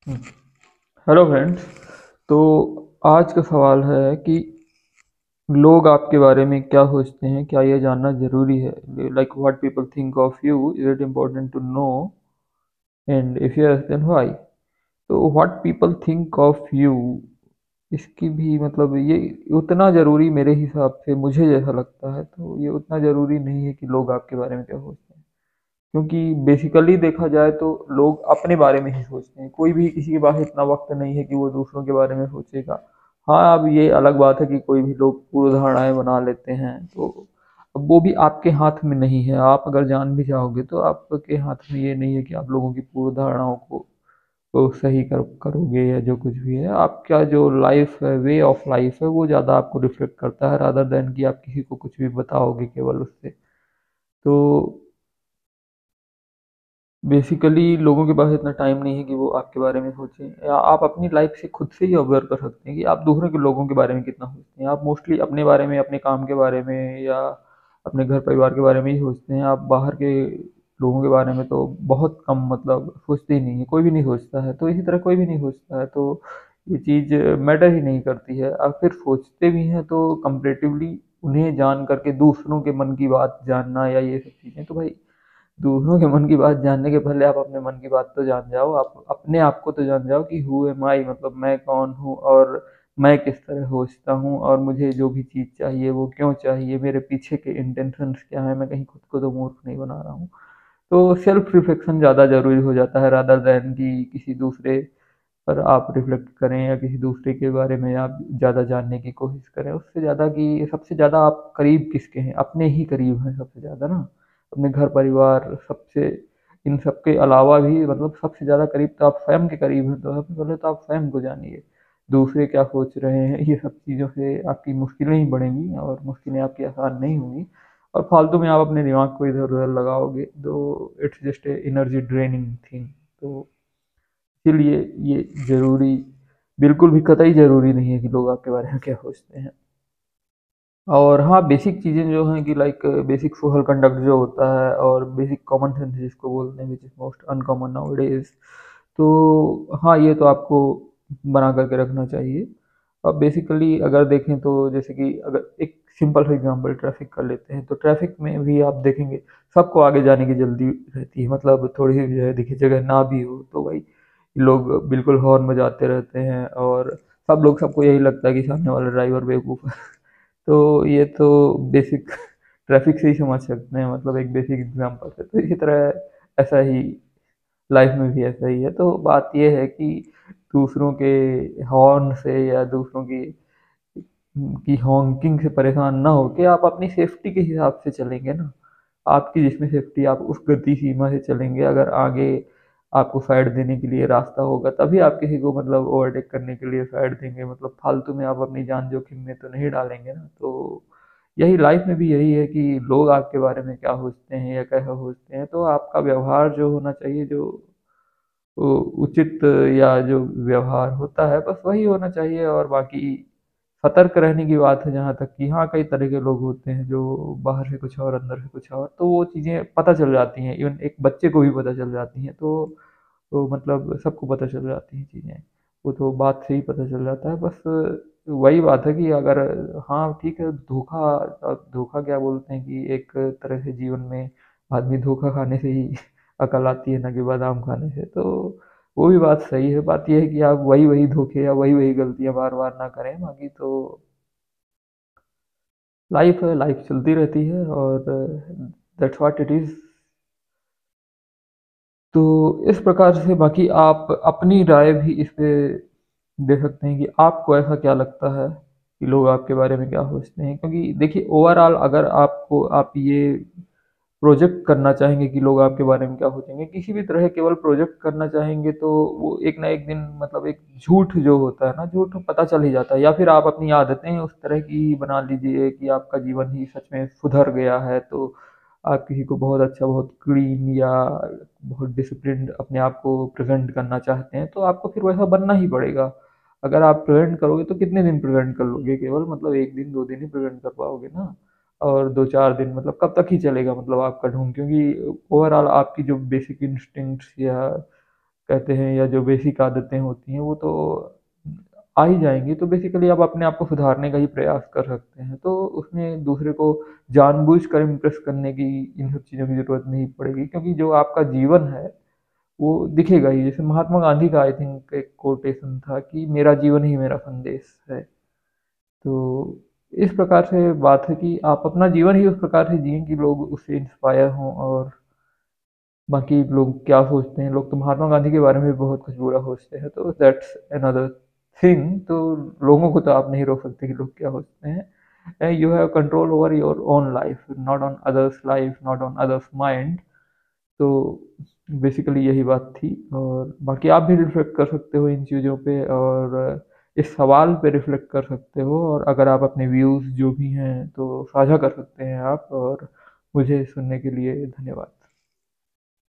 Hello friends. तो आज का सवाल है कि लोग आपके बारे में क्या सोचते हैं, क्या ये जानना ज़रूरी है? Like what people think of you, is it important to know, and if yes then why? तो what people think of you, इसकी भी मतलब ये उतना ज़रूरी मेरे हिसाब से, मुझे जैसा लगता है तो ये उतना ज़रूरी नहीं है कि लोग आपके बारे में क्या सोचते हैं। क्योंकि बेसिकली देखा जाए तो लोग अपने बारे में ही सोचते हैं। कोई भी किसी के पास इतना वक्त नहीं है कि वो दूसरों के बारे में सोचेगा। हाँ, अब ये अलग बात है कि कोई भी लोग पूर्व धारणाएं बना लेते हैं, तो अब वो भी आपके हाथ में नहीं है। आप अगर जान भी जाओगे तो आपके हाथ में ये नहीं है कि आप लोगों की पूर्व धारणाओं को सही करोगे, या जो कुछ भी है आपका जो लाइफ है, वे ऑफ लाइफ है, वो ज़्यादा आपको रिफ्लेक्ट करता है रादर देन कि आप किसी को कुछ भी बताओगे केवल उससे। तो बेसिकली लोगों के पास इतना टाइम नहीं है कि वो आपके बारे में सोचें, या आप अपनी लाइफ से खुद से ही अवेयर कर सकते हैं कि आप दूसरों के लोगों के बारे में कितना सोचते हैं। आप मोस्टली अपने बारे में, अपने काम के बारे में, या अपने घर परिवार के बारे में ही सोचते हैं। आप बाहर के लोगों के बारे में तो बहुत कम, मतलब सोचते ही नहीं है। कोई भी नहीं सोचता है, तो इसी तरह कोई भी नहीं सोचता है, तो ये चीज़ मैटर ही नहीं करती है। आप फिर सोचते भी हैं तो कंपेरेटिवली उन्हें जान करके दूसरों के मन की बात जानना या ये सब चीज़ें, तो भाई दूसरों के मन की बात जानने के पहले आप अपने मन की बात तो जान जाओ। आप अपने आप को तो जान जाओ कि हु एम आई, मतलब मैं कौन हूँ, और मैं किस तरह सोचता हूँ, और मुझे जो भी चीज़ चाहिए वो क्यों चाहिए, मेरे पीछे के इंटेंशंस क्या है। मैं कहीं खुद को तो मूर्ख नहीं बना रहा हूँ। तो सेल्फ रिफ्लेक्शन ज़्यादा ज़रूरी हो जाता है रादर दैन कि किसी दूसरे पर आप रिफ्लेक्ट करें, या किसी दूसरे के बारे में आप ज़्यादा जानने की कोशिश करें। उससे ज़्यादा कि सबसे ज़्यादा आप करीब किसके हैं? अपने ही करीब हैं सबसे ज़्यादा ना। अपने घर परिवार सबसे, इन सब के अलावा भी मतलब सबसे ज़्यादा करीब तो आप स्वयं के करीब हैं। तो सबसे पहले तो आप स्वयं को जानिए। दूसरे क्या सोच रहे हैं, ये सब चीज़ों से आपकी मुश्किलें ही बढ़ेंगी और मुश्किलें आपकी आसान नहीं होंगी। और फालतू में आप अपने दिमाग को इधर उधर लगाओगे तो it's just a energy draining thing. तो इसीलिए ये ज़रूरी, बिल्कुल भी कतई ज़रूरी नहीं है कि लोग आपके बारे में क्या सोचते हैं। और हाँ, बेसिक चीज़ें जो हैं कि लाइक बेसिक सोशल कंडक्ट जो होता है, और बेसिक कॉमन सेंस जिसको बोलते हैं, which is most uncommon nowadays. तो हाँ, ये तो आपको बना करके रखना चाहिए। अब बेसिकली अगर देखें तो जैसे कि अगर एक सिंपल सा एग्जांपल ट्रैफिक कर लेते हैं, तो ट्रैफिक में भी आप देखेंगे सबको आगे जाने की जल्दी रहती है। मतलब थोड़ी सी जो है देखिए जगह ना भी हो तो भाई लोग बिल्कुल हॉर्न बजाते रहते हैं, और सब लोग, सबको यही लगता है कि सामने वाला ड्राइवर बेवकूफ़ है। तो ये तो बेसिक ट्रैफिक से ही समझ सकते हैं, मतलब एक बेसिक एग्जांपल है। तो इसी तरह ऐसा ही लाइफ में भी ऐसा ही है। तो बात ये है कि दूसरों के हॉर्न से या दूसरों की हॉकिंग से परेशान ना होके आप अपनी सेफ्टी के हिसाब से चलेंगे ना। आपकी जिसमें सेफ्टी, आप उस गति सीमा से चलेंगे। अगर आगे आपको साइड देने के लिए रास्ता होगा तभी आप किसी को मतलब ओवरटेक करने के लिए साइड देंगे। मतलब फालतू में आप अपनी जान जोखिम में तो नहीं डालेंगे ना। तो यही लाइफ में भी यही है कि लोग आपके बारे में क्या सोचते हैं या कैसा सोचते हैं, तो आपका व्यवहार जो होना चाहिए, जो उचित या जो व्यवहार होता है बस वही होना चाहिए। और बाकी सतर्क रहने की बात है जहाँ तक कि हाँ, कई तरह के लोग होते हैं जो बाहर से कुछ और अंदर से कुछ और, तो वो चीज़ें पता चल जाती हैं। इवन एक बच्चे को भी पता चल जाती हैं। तो मतलब सबको पता चल जाती हैं चीज़ें। वो तो बात से ही पता चल जाता है। बस वही बात है कि अगर, हाँ ठीक है, धोखा, धोखा क्या बोलते हैं कि एक तरह से जीवन में आदमी धोखा खाने से ही अकल आती है, ना कि बादाम खाने से। तो वो भी बात सही है। बात यह है कि आप वही वही धोखे या वही वही गलतियां बार बार ना करें। बाकी तो लाइफ है, लाइफ चलती रहती है, और दैट्स व्हाट इट इज़। तो इस प्रकार से बाकी आप अपनी राय भी इस पे दे सकते हैं कि आपको ऐसा क्या लगता है कि लोग आपके बारे में क्या सोचते हैं। क्योंकि देखिए ओवरऑल अगर आपको, आप ये प्रोजेक्ट करना चाहेंगे कि लोग आपके बारे में क्या सोचेंगे, किसी भी तरह केवल प्रोजेक्ट करना चाहेंगे, तो वो एक ना एक दिन मतलब एक झूठ जो होता है ना, झूठ पता चल ही जाता है। या फिर आप अपनी आदतें उस तरह की बना लीजिए कि आपका जीवन ही सच में सुधर गया है, तो आप किसी को बहुत अच्छा, बहुत क्लीन या बहुत डिसिप्लिन्ड अपने आप को प्रेजेंट करना चाहते हैं, तो आपको फिर वैसा बनना ही पड़ेगा। अगर आप प्रेजेंट करोगे तो कितने दिन प्रेजेंट कर लोगे? केवल मतलब एक दिन दो दिन ही प्रेजेंट कर पाओगे ना। और दो चार दिन मतलब कब तक ही चलेगा मतलब आपका ढोंग? क्योंकि ओवरऑल आपकी जो बेसिक इंस्टिंक्ट्स या कहते हैं या जो बेसिक आदतें होती हैं वो तो आ ही जाएँगी। तो बेसिकली आप अपने आप को सुधारने का ही प्रयास कर सकते हैं। तो उसमें दूसरे को जानबूझकर इम्प्रेस करने की इन सब चीज़ों की ज़रूरत नहीं पड़ेगी, क्योंकि जो आपका जीवन है वो दिखेगा ही। जैसे महात्मा गांधी का आई थिंक एक कोटेशन था कि मेरा जीवन ही मेरा संदेश है। तो इस प्रकार से बात है कि आप अपना जीवन ही उस प्रकार से जिएँ कि लोग उससे इंस्पायर हों, और बाकी लोग क्या सोचते हैं, लोग तो महात्मा गांधी के बारे में भी बहुत कुछ बुरा सोचते हैं, तो दैट्स अनदर थिंग। तो लोगों को तो आप नहीं रोक सकते कि लोग क्या सोचते हैं। You have control over your own life, not on others life, not on others mind. तो बेसिकली यही बात थी, और बाकी आप भी रिफ्लेक्ट कर सकते हो इन चीज़ों पे, और इस सवाल पे रिफ्लेक्ट कर सकते हो, और अगर आप अपने व्यूज़ जो भी हैं तो साझा कर सकते हैं आप। और मुझे सुनने के लिए धन्यवाद।